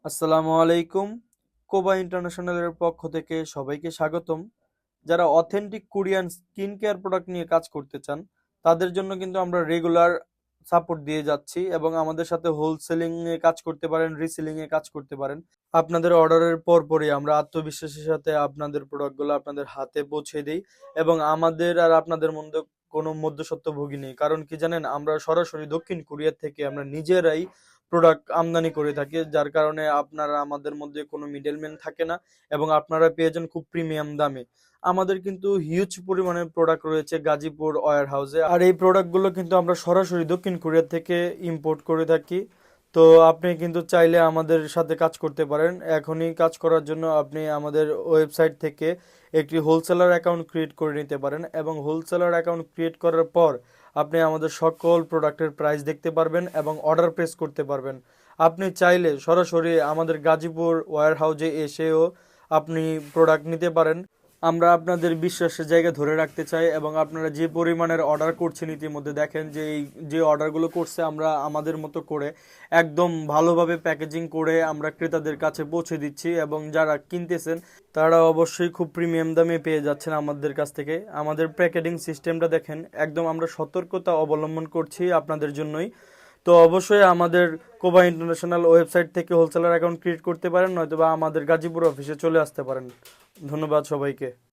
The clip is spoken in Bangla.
আসসালামু আলাইকুম। কোবা ইন্টারন্যাশনালের পক্ষ থেকে সবাইকে স্বাগতম। যারা authentic Korean skin care product নিয়ে কাজ করতে চান, তাদের জন্য কিন্তু আমরা রেগুলার সাপোর্ট দিয়ে যাচ্ছি এবং আমাদের সাথে হোলসেলিং এ কাজ করতে পারেন, রিসেলিং এ কাজ করতে পারেন। আপনাদের অর্ডারের পরপরই আমরা আত্মবিশ্বাসের সাথে আপনাদের প্রোডাক্টগুলো আপনাদের হাতে পৌঁছে দিই এবং আমাদের আর আপনাদের মধ্যে কোনো মধ্যস্বত্বভোগী নেই। কারণ কি জানেন, আমরা সরাসরি দক্ষিণ কোরিয়া থেকে আমরা নিজেরাই প্রোডাক্ট আমদানি করে থাকি, যার কারণে আপনারা আমাদের মধ্যে কোনো মিডলম্যান থাকে না এবং আপনারা পেয়ে যান খুব প্রিমিয়াম দামে। আমাদের কিন্তু হিউজ পরিমাণে প্রোডাক্ট রয়েছে গাজীপুর ওয়্যার হাউসে, আর এই প্রোডাক্টগুলো কিন্তু আমরা সরাসরি দক্ষিণ কোরিয়া থেকে ইম্পোর্ট করে থাকি। তো আপনি কিন্তু চাইলে আমাদের সাথে কাজ করতে পারেন। এখনই কাজ করার জন্য আপনি আমাদের ওয়েবসাইট থেকে একটি হোলসেলার অ্যাকাউন্ট ক্রিয়েট করে নিতে পারেন এবং হোলসেলার অ্যাকাউন্ট ক্রিয়েট করার পর আপনি আমাদের সকল প্রোডাক্টের প্রাইস দেখতে পারবেন এবং অর্ডার প্লেস করতে পারবেন। আপনি চাইলে সরাসরি আমাদের গাজীপুর ওয়্যার হাউসে এসেও আপনি প্রোডাক্ট নিতে পারেন। আমরা আপনাদের বিশ্বাসের জায়গা ধরে রাখতে চাই এবং আপনারা যে পরিমাণের অর্ডার করছেন, ইতিমধ্যে দেখেন যে এই যে অর্ডারগুলো করছে আমরা আমাদের মতো করে একদম ভালোভাবে প্যাকেজিং করে আমরা ক্রেতাদের কাছে পৌঁছে দিচ্ছি এবং যারা কিনতেছেন তারা অবশ্যই খুব প্রিমিয়াম দামে পেয়ে যাচ্ছেন আমাদের কাছ থেকে। আমাদের প্যাকেজিং সিস্টেমটা দেখেন, একদম আমরা সতর্কতা অবলম্বন করছি আপনাদের জন্যই। তো অবশ্যই আমাদের কোবা ইন্টারন্যাশনাল ওয়েবসাইট থেকে হোলসেলার অ্যাকাউন্ট ক্রিয়েট করতে পারেন, নয়তো বা আমাদের গাজীপুর অফিসে চলে আসতে পারেন। ধন্যবাদ সবাইকে।